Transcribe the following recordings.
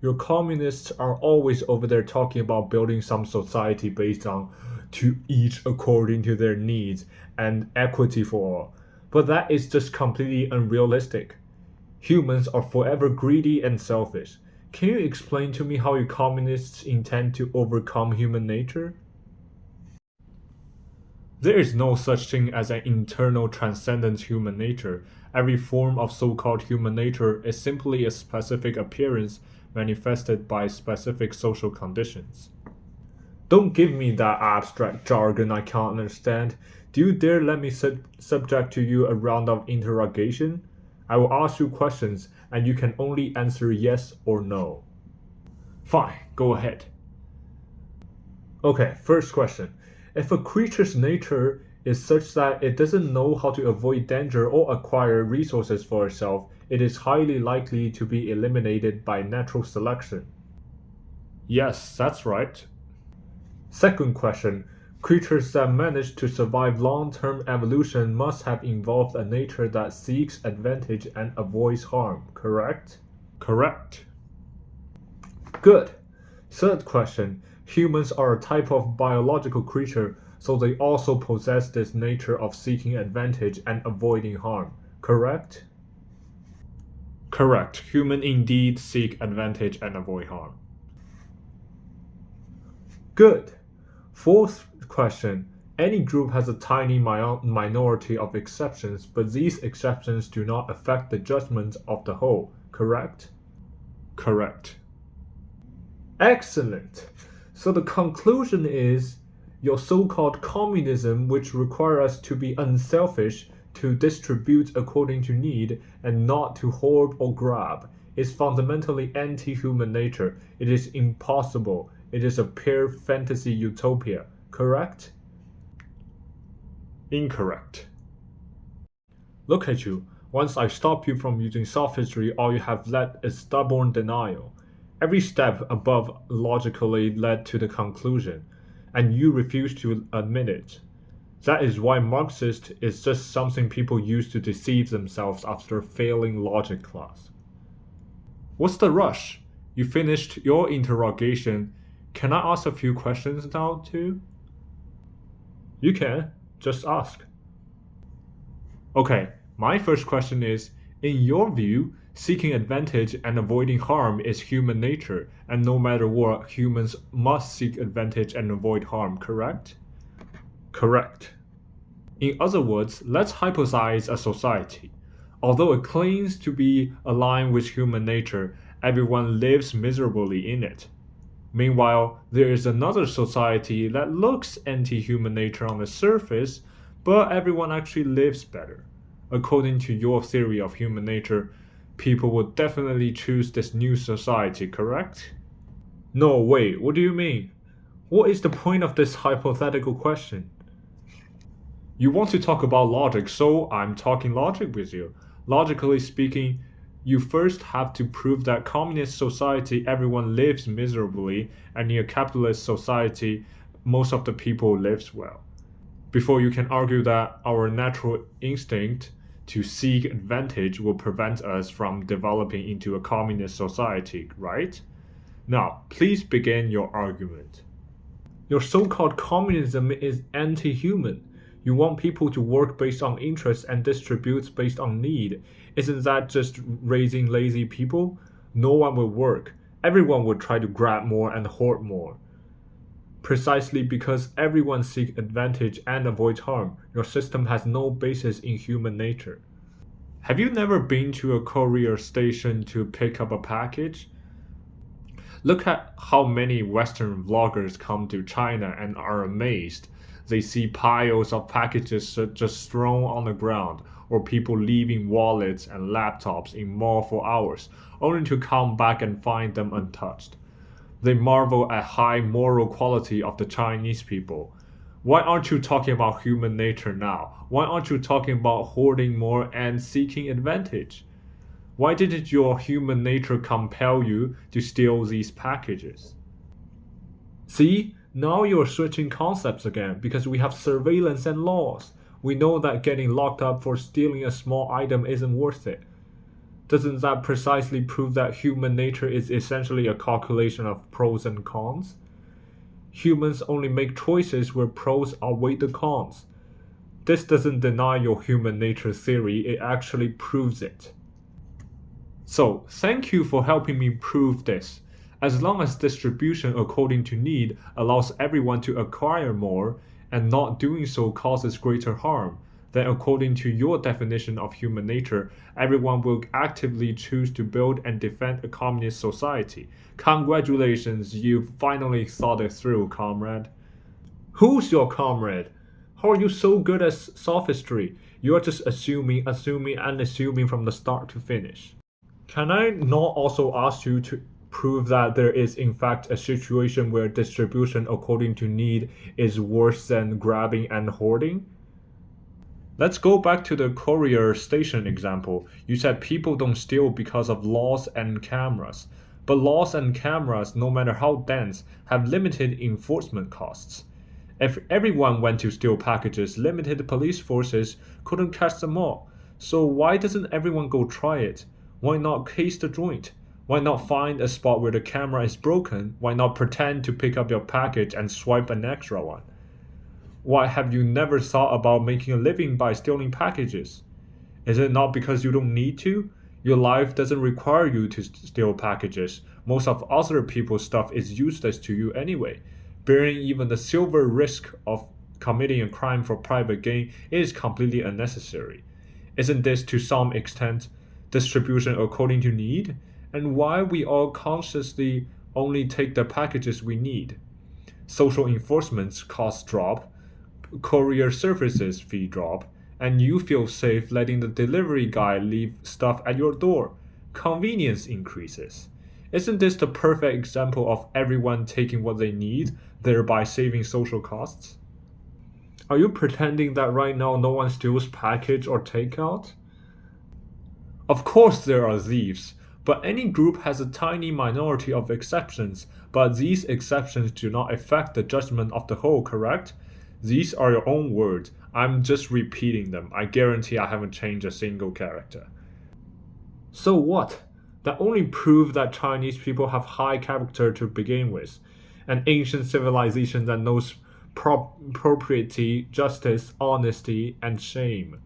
Your communists are always over there talking about building some society based on to each according to their needs and equity for all. But that is just completely unrealistic. Humans are forever greedy and selfish. Can you explain to me how you communists intend to overcome human nature? There is no such thing as an internal transcendent human nature. Every form of so-called human nature is simply a specific appearance manifested by specific social conditions. Don't give me that abstract jargon I can't understand. Do you dare let me subject to you a round of interrogation? I will ask you questions and you can only answer yes or no. Fine, go ahead. Okay, first question. If a creature's nature is such that it doesn't know how to avoid danger or acquire resources for itself, it is highly likely to be eliminated by natural selection. Yes, that's right. Second question. Creatures that manage to survive long-term evolution must have evolved a nature that seeks advantage and avoids harm, correct? Correct. Good. Third question. Humans are a type of biological creature, so they also possess this nature of seeking advantage and avoiding harm, correct? Correct. Humans indeed seek advantage and avoid harm. Good. Fourth question. Any group has a tiny minority of exceptions, but these exceptions do not affect the judgment of the whole, correct? Correct. Excellent. So the conclusion is your so-called communism, which requires us to be unselfish, to distribute according to need, and not to hoard or grab, is fundamentally anti-human nature. It is impossible. It is a pure fantasy utopia, correct? Incorrect. Look at you. Once I stop you from using sophistry, all you have led is stubborn denial. Every step above logically led to the conclusion, and you refuse to admit it. That is why Marxist is just something people use to deceive themselves after failing logic class. What's the rush? You finished your interrogation. Can I ask a few questions now too? You can. Just ask. Okay, my first question is, in your view, seeking advantage and avoiding harm is human nature, and no matter what, humans must seek advantage and avoid harm, correct? Correct. In other words, let's hypothesize a society. Although it claims to be aligned with human nature, everyone lives miserably in it. Meanwhile, there is another society that looks anti-human nature on the surface, but everyone actually lives better. According to your theory of human nature, people would definitely choose this new society, correct? No, wait, what do you mean? What is the point of this hypothetical question? You want to talk about logic, so I'm talking logic with you. Logically speaking, you first have to prove that communist society everyone lives miserably, and in a capitalist society most of the people lives well, before you can argue that our natural instinct to seek advantage will prevent us from developing into a communist society, right? Now, please begin your argument. Your so-called communism is anti-human. You want people to work based on interest and distribute based on need. Isn't that just raising lazy people? No one will work. Everyone will try to grab more and hoard more. Precisely because everyone seeks advantage and avoids harm, your system has no basis in human nature. Have you never been to a courier station to pick up a package? Look at how many Western vloggers come to China and are amazed. They see piles of packages just thrown on the ground, or people leaving wallets and laptops in mall for hours, only to come back and find them untouched. They marvel at high moral quality of the Chinese people. Why aren't you talking about human nature now? Why aren't you talking about hoarding more and seeking advantage? Why didn't your human nature compel you to steal these packages? See, now you're switching concepts again because we have surveillance and laws. We know that getting locked up for stealing a small item isn't worth it. Doesn't that precisely prove that human nature is essentially a calculation of pros and cons? Humans only make choices where pros outweigh the cons. This doesn't deny your human nature theory, it actually proves it. So, thank you for helping me prove this. As long as distribution according to need allows everyone to acquire more, and not doing so causes greater harm, then according to your definition of human nature, everyone will actively choose to build and defend a communist society. Congratulations, you've finally thought it through, comrade. Who's your comrade? How are you so good at sophistry? You're just assuming from the start to finish. Can I not also ask you to prove that there is in fact a situation where distribution according to need is worse than grabbing and hoarding? Let's go back to the courier station example. You said people don't steal because of laws and cameras. But laws and cameras, no matter how dense, have limited enforcement costs. If everyone went to steal packages, limited police forces couldn't catch them all. So why doesn't everyone go try it? Why not case the joint? Why not find a spot where the camera is broken? Why not pretend to pick up your package and swipe an extra one? Why have you never thought about making a living by stealing packages? Is it not because you don't need to? Your life doesn't require you to steal packages. Most of other people's stuff is useless to you anyway. Bearing even the silver risk of committing a crime for private gain is completely unnecessary. Isn't this to some extent distribution according to need? And why we all consciously only take the packages we need? Social enforcement's costs drop, courier services fee drop, and you feel safe letting the delivery guy leave stuff at your door. Convenience increases. Isn't this the perfect example of everyone taking what they need, thereby saving social costs? Are you pretending that right now no one steals package or takeout? Of course there are thieves, but any group has a tiny minority of exceptions, but these exceptions do not affect the judgment of the whole, correct? These are your own words. I'm just repeating them. I guarantee I haven't changed a single character. So what? That only proves that Chinese people have high character to begin with, an ancient civilization that knows propriety, justice, honesty, and shame.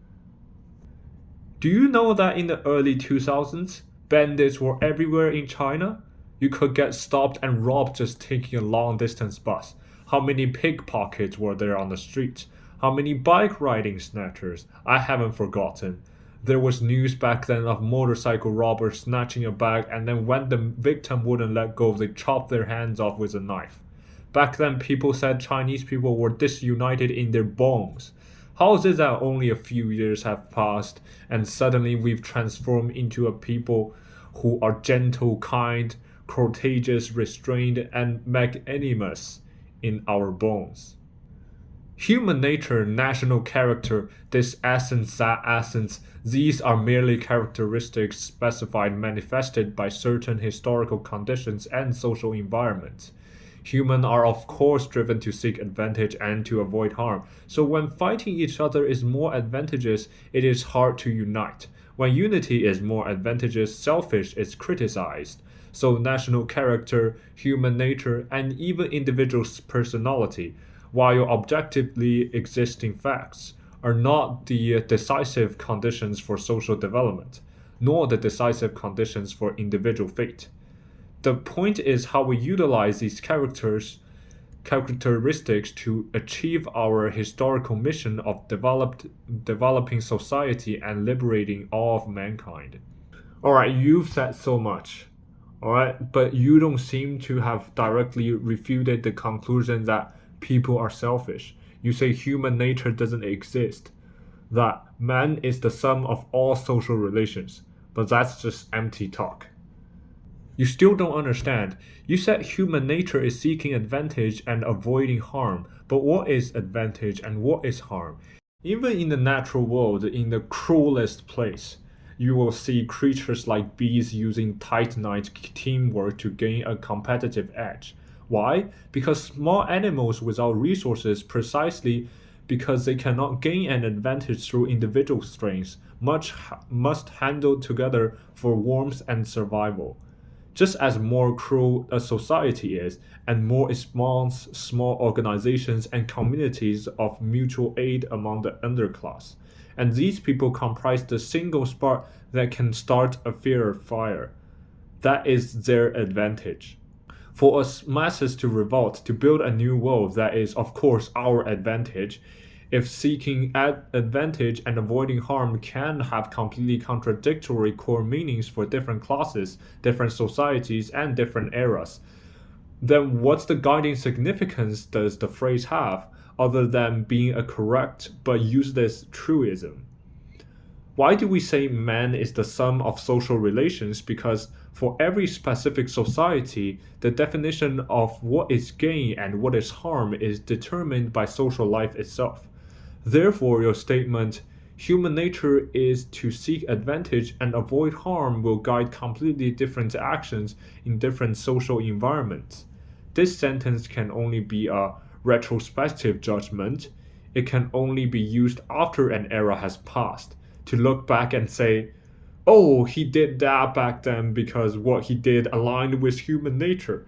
Do you know that in the early 2000s, bandits were everywhere in China? You could get stopped and robbed just taking a long-distance bus. How many pickpockets were there on the streets? How many bike riding snatchers? I haven't forgotten. There was news back then of motorcycle robbers snatching a bag, and then when the victim wouldn't let go, they chopped their hands off with a knife. Back then, people said Chinese people were disunited in their bones. How is it that only a few years have passed, and suddenly we've transformed into a people who are gentle, kind, courageous, restrained, and magnanimous in our bones? Human nature, national character, this essence, that essence, these are merely characteristics specified manifested by certain historical conditions and social environments. Humans are of course driven to seek advantage and to avoid harm, so when fighting each other is more advantageous, it is hard to unite. When unity is more advantageous, selfish is criticized. So national character, human nature, and even individual's personality, while objectively existing facts, are not the decisive conditions for social development, nor the decisive conditions for individual fate. The point is how we utilize these characteristics to achieve our historical mission of developing society and liberating all of mankind. Alright, you've said so much. Alright, but you don't seem to have directly refuted the conclusion that people are selfish. You say human nature doesn't exist, that man is the sum of all social relations, but that's just empty talk. You still don't understand. You said human nature is seeking advantage and avoiding harm, but what is advantage and what is harm? Even in the natural world, in the cruelest place, you will see creatures like bees using tight-knit teamwork to gain a competitive edge. Why? Because small animals without resources precisely because they cannot gain an advantage through individual strengths, must handle together for warmth and survival. Just as more cruel a society is, and more it spawns small organizations and communities of mutual aid among the underclass. And these people comprise the single spark that can start a fire. That is their advantage. For us masses to revolt, to build a new world that is, of course, our advantage, if seeking advantage and avoiding harm can have completely contradictory core meanings for different classes, different societies, and different eras, then what's the guiding significance does the phrase have, other than being a correct but useless truism? Why do we say man is the sum of social relations? Because for every specific society, the definition of what is gain and what is harm is determined by social life itself. Therefore, your statement, human nature is to seek advantage and avoid harm, will guide completely different actions in different social environments. This sentence can only be a retrospective judgment. It can only be used after an era has passed, to look back and say, oh, he did that back then because what he did aligned with human nature.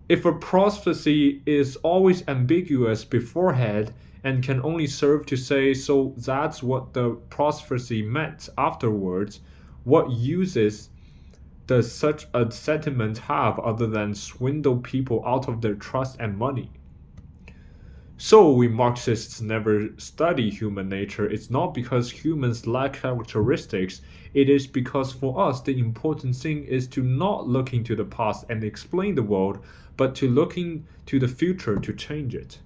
If a prophecy is always ambiguous beforehand and can only serve to say, so that's what the prophecy meant afterwards, what uses does such a sentiment have other than swindle people out of their trust and money? So we Marxists never study human nature. It's not because humans lack characteristics. It is because for us the important thing is to not look into the past and explain the world, but to look into the future to change it.